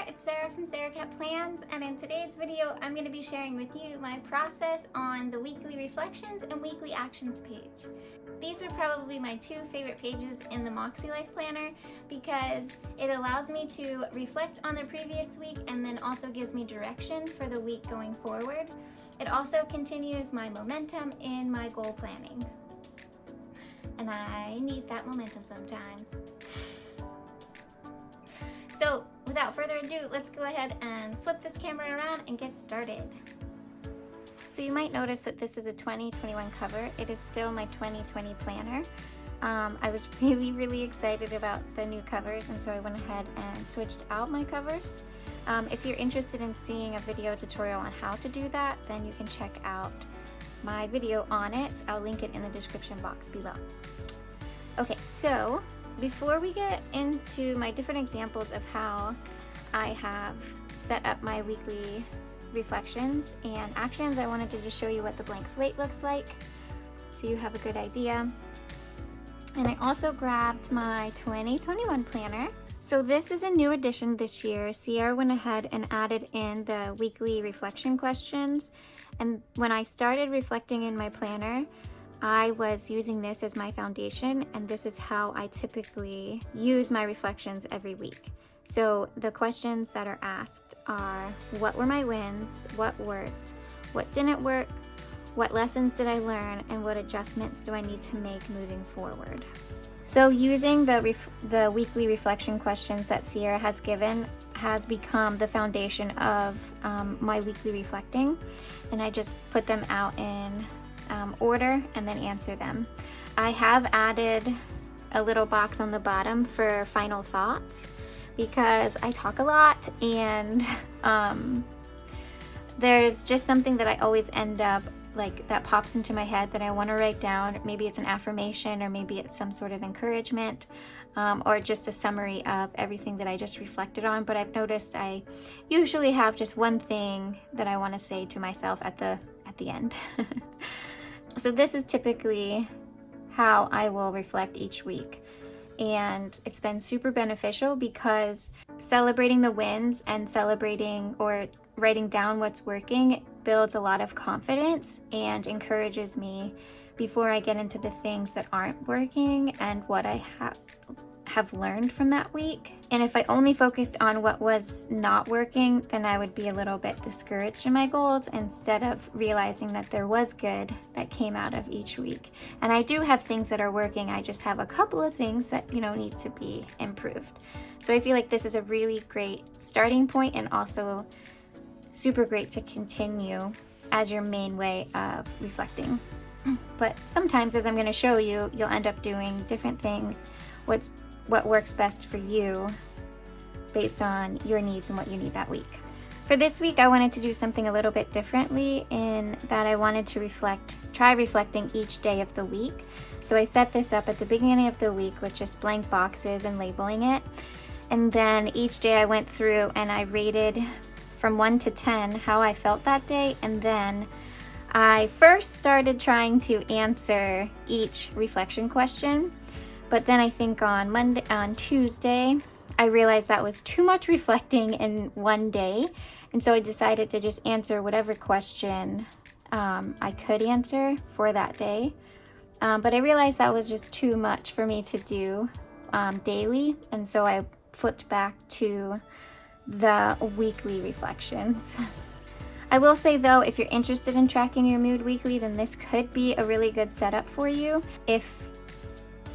there, it's Sarah from Sarah Cat Plans, and in today's video I'm going to be sharing with you my process on the weekly reflections and weekly actions page. These are probably my two favorite pages in the Makse Life Planner because it allows me to reflect on the previous week and then also gives me direction for the week going forward. It also continues my momentum in my goal planning. And I need that momentum sometimes. So without further ado, let's go ahead and flip this camera around and get started. So you might notice that this is a 2021 cover. It is still my 2020 planner. I was really excited about the new covers, and so I went ahead and switched out my covers. If you're interested in seeing a video tutorial on how to do that, then you can check out my video on it. I'll link it in the description box below. Okay, so before we get into my different examples of how I have set up my weekly reflections and actions, I wanted to just show you what the blank slate looks like so you have a good idea. And I also grabbed my 2021 planner. So this is a new addition this year. Sierra went ahead and added in the weekly reflection questions. And when I started reflecting in my planner, I was using this as my foundation, and this is how I typically use my reflections every week. So the questions that are asked are, what were my wins, what worked, what didn't work, what lessons did I learn, and what adjustments do I need to make moving forward? So using the weekly reflection questions that Sierra has given has become the foundation of my weekly reflecting, and I just put them out in order and then answer them. I have added a little box on the bottom for final thoughts because I talk a lot, and there's just something that I always end up like that pops into my head that I want to write down. Maybe it's an affirmation, or maybe it's some sort of encouragement, or just a summary of everything that I just reflected on. But I've noticed I usually have just one thing that I want to say to myself at the end. So this is typically how I will reflect each week. And it's been super beneficial because celebrating the wins and celebrating or writing down what's working builds a lot of confidence and encourages me before I get into the things that aren't working and what I have learned from that week. And if I only focused on what was not working, then I would be a little bit discouraged in my goals instead of realizing that there was good that came out of each week. And I do have things that are working. I just have a couple of things that, need to be improved. So I feel like this is a really great starting point, and also super great to continue as your main way of reflecting. But sometimes, as I'm going to show you, you'll end up doing different things. What works best for you based on your needs and what you need that week. For this week, I wanted to do something a little bit differently in that I wanted to try reflecting each day of the week. So I set this up at the beginning of the week with just blank boxes and labeling it. And then each day I went through and I rated from 1 to 10 how I felt that day. And then I first started trying to answer each reflection question. But then I think on Tuesday, I realized that was too much reflecting in one day. And so I decided to just answer whatever question I could answer for that day. But I realized that was just too much for me to do daily. And so I flipped back to the weekly reflections. I will say though, if you're interested in tracking your mood weekly, then this could be a really good setup for you. If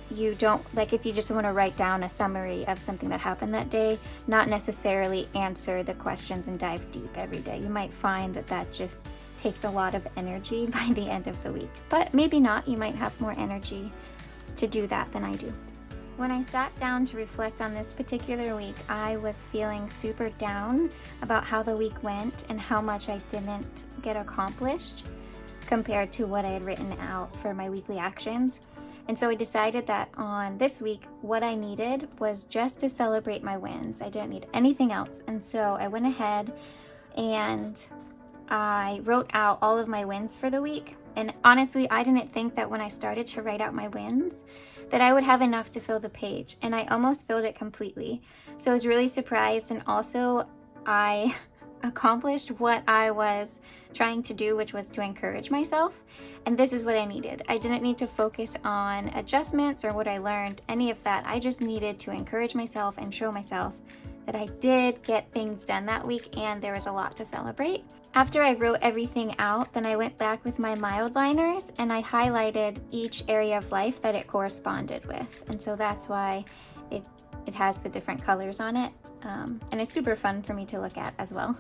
you just want to write down a summary of something that happened that day, not necessarily answer the questions and dive deep every day. You might find that just takes a lot of energy by the end of the week, but maybe not. You might have more energy to do that than I do. When I sat down to reflect on this particular week, I was feeling super down about how the week went and how much I didn't get accomplished compared to what I had written out for my weekly actions. And so I decided that on this week, what I needed was just to celebrate my wins. I didn't need anything else. And so I went ahead and I wrote out all of my wins for the week. And honestly, I didn't think that when I started to write out my wins, that I would have enough to fill the page, and I almost filled it completely. So I was really surprised, and also I accomplished what I was trying to do, which was to encourage myself. And this is what I needed. I didn't need to focus on adjustments or what I learned, any of that. I just needed to encourage myself and show myself that I did get things done that week and there was a lot to celebrate. After I wrote everything out, then I went back with my mild liners and I highlighted each area of life that it corresponded with. And so that's why it has the different colors on it. And it's super fun for me to look at as well.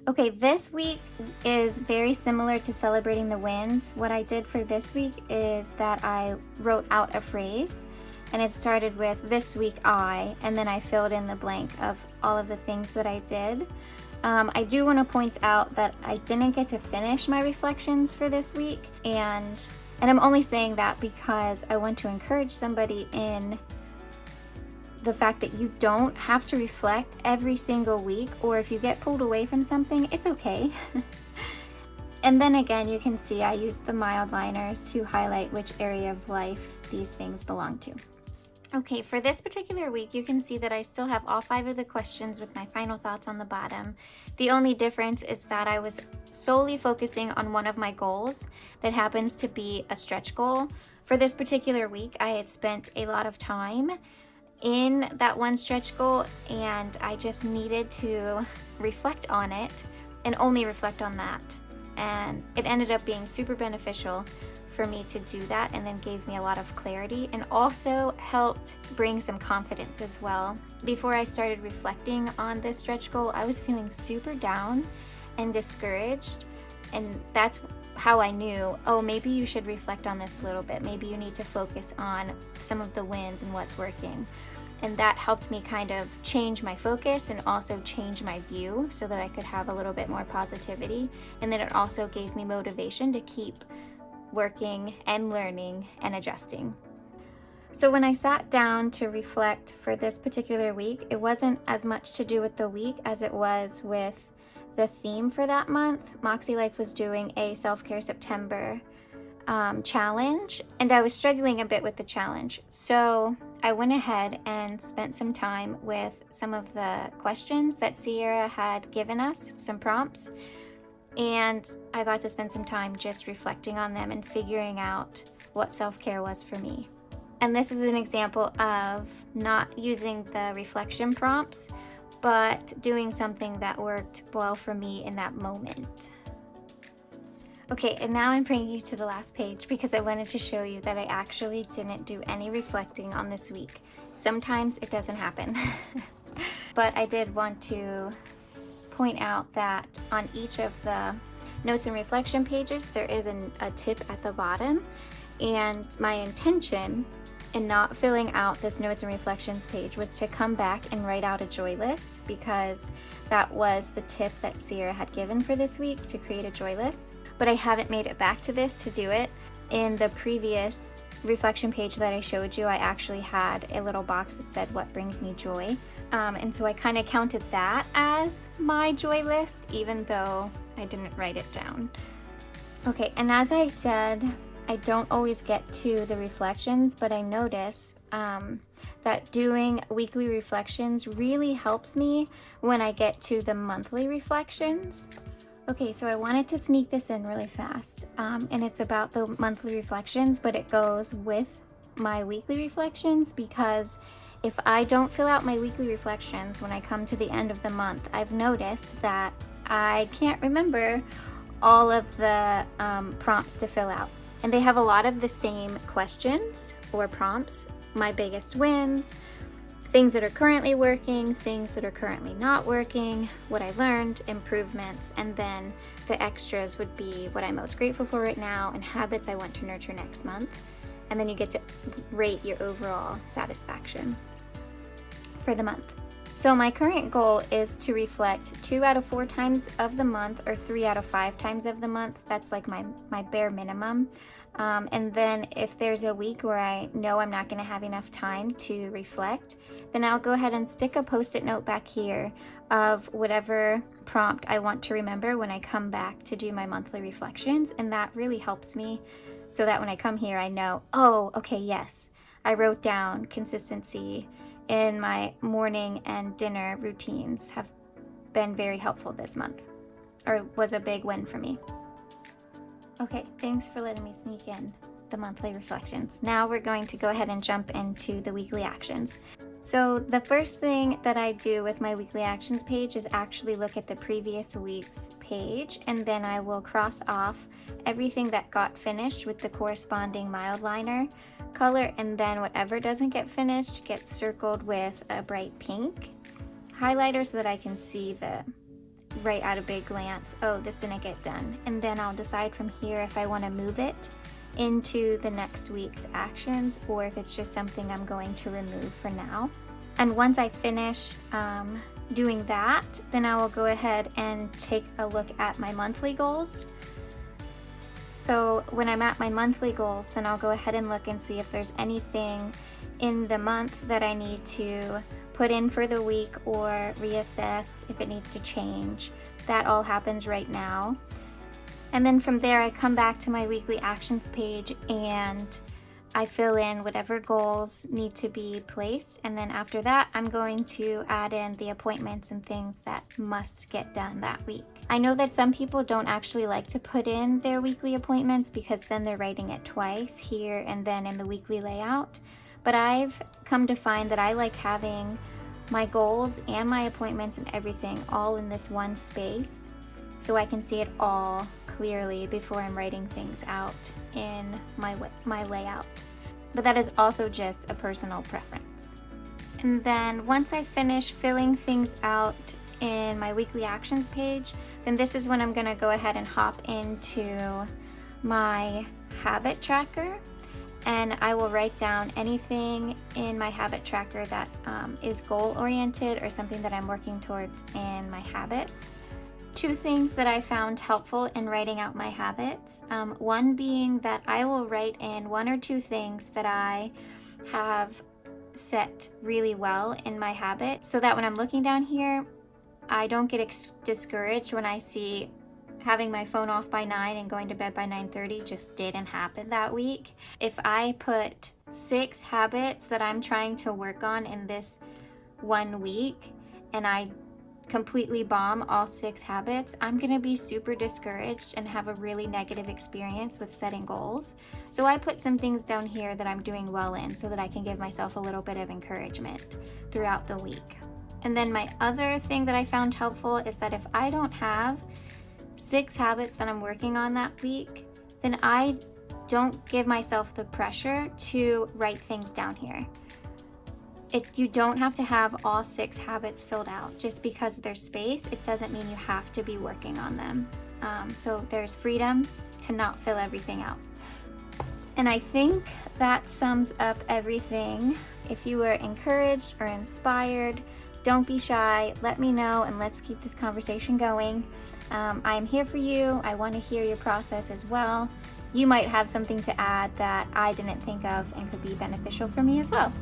Okay, this week is very similar to celebrating the wins. What I did for this week is that I wrote out a phrase, and it started with "this week I," and then I filled in the blank of all of the things that I did. I do want to point out that I didn't get to finish my reflections for this week, and I'm only saying that because I want to encourage somebody in the fact that you don't have to reflect every single week, or if you get pulled away from something, it's okay. And then again, you can see I used the mild liners to highlight which area of life these things belong to. Okay, for this particular week, you can see that I still have all 5 of the questions with my final thoughts on the bottom. The only difference is that I was solely focusing on one of my goals that happens to be a stretch goal. For this particular week, I had spent a lot of time in that one stretch goal, and I just needed to reflect on it and only reflect on that. And it ended up being super beneficial for me to do that, and then gave me a lot of clarity and also helped bring some confidence as well. Before I started reflecting on this stretch goal, I was feeling super down and discouraged, and that's how I knew, oh, maybe you should reflect on this a little bit. Maybe you need to focus on some of the wins and what's working. And that helped me kind of change my focus and also change my view so that I could have a little bit more positivity. And then it also gave me motivation to keep working and learning and adjusting. So when I sat down to reflect for this particular week, it wasn't as much to do with the week as it was with the theme for that month. Moxie Life was doing a Self-Care September challenge, and I was struggling a bit with the challenge. So I went ahead and spent some time with some of the questions that Sierra had given us, some prompts, and I got to spend some time just reflecting on them and figuring out what self-care was for me. And this is an example of not using the reflection prompts, but doing something that worked well for me in that moment. Okay, and now I'm bringing you to the last page because I wanted to show you that I actually didn't do any reflecting on this week. Sometimes it doesn't happen. But I did want to point out that on each of the notes and reflection pages, there is a tip at the bottom. And my intention in not filling out this notes and reflections page was to come back and write out a joy list, because that was the tip that Sierra had given for this week, to create a joy list. But I haven't made it back to this to do it. In the previous reflection page that I showed you, I actually had a little box that said what brings me joy. And so I kind of counted that as my joy list, even though I didn't write it down. Okay, and as I said, I don't always get to the reflections, but I notice that doing weekly reflections really helps me when I get to the monthly reflections. Okay, so I wanted to sneak this in really fast, and it's about the monthly reflections, but it goes with my weekly reflections, because if I don't fill out my weekly reflections when I come to the end of the month, I've noticed that I can't remember all of the prompts to fill out. And they have a lot of the same questions or prompts: my biggest wins, things that are currently working, things that are currently not working, what I learned, improvements, and then the extras would be what I'm most grateful for right now and habits I want to nurture next month. And then you get to rate your overall satisfaction for the month. So my current goal is to reflect 2 out of 4 times of the month, or 3 out of 5 times of the month. That's like my bare minimum. And then if there's a week where I know I'm not going to have enough time to reflect, then I'll go ahead and stick a post-it note back here of whatever prompt I want to remember when I come back to do my monthly reflections. And that really helps me, so that when I come here, I know, oh, okay, yes, I wrote down consistency in my morning and dinner routines have been very helpful this month, or was a big win for me. Okay, thanks for letting me sneak in the monthly reflections. Now we're going to go ahead and jump into the weekly actions. So the first thing that I do with my weekly actions page is actually look at the previous week's page, and then I will cross off everything that got finished with the corresponding mild liner color, and then whatever doesn't get finished gets circled with a bright pink highlighter so that I can see the right at a big glance, oh, this didn't get done. And then I'll decide from here if I want to move it into the next week's actions or if it's just something I'm going to remove for now. And once I finish doing that, then I will go ahead and take a look at my monthly goals. So when I'm at my monthly goals, then I'll go ahead and look and see if there's anything in the month that I need to put in for the week or reassess if it needs to change. That all happens right now. And then from there, I come back to my weekly actions page and I fill in whatever goals need to be placed. And then after that, I'm going to add in the appointments and things that must get done that week. I know that some people don't actually like to put in their weekly appointments because then they're writing it twice, here and then in the weekly layout. But I've come to find that I like having my goals and my appointments and everything all in this one space so I can see it all clearly before I'm writing things out in my layout. But that is also just a personal preference. And then once I finish filling things out in my weekly actions page, then this is when I'm going to go ahead and hop into my habit tracker, and I will write down anything in my habit tracker that is goal oriented or something that I'm working towards in my habits. Two things that I found helpful in writing out my habits. One being that I will write in one or two things that I have set really well in my habit so that when I'm looking down here, I don't get discouraged when I see having my phone off by 9 and going to bed by 9:30 just didn't happen that week. If I put 6 habits that I'm trying to work on in this 1 week and I completely bomb all 6 habits, I'm gonna be super discouraged and have a really negative experience with setting goals. So I put some things down here that I'm doing well in so that I can give myself a little bit of encouragement throughout the week. And then my other thing that I found helpful is that if I don't have 6 habits that I'm working on that week, then I don't give myself the pressure to write things down here. You don't have to have all 6 habits filled out. Just because there's space, it doesn't mean you have to be working on them. So there's freedom to not fill everything out. And I think that sums up everything. If you were encouraged or inspired, don't be shy. Let me know and let's keep this conversation going. I'm here for you. I want to hear your process as well. You might have something to add that I didn't think of and could be beneficial for me as well.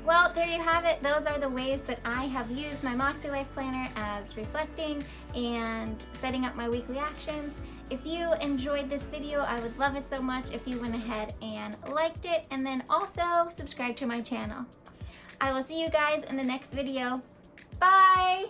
Well, there you have it. Those are the ways that I have used my Makse Life Planner as reflecting and setting up my weekly actions. If you enjoyed this video, I would love it so much if you went ahead and liked it and then also subscribe to my channel. I will see you guys in the next video. Bye!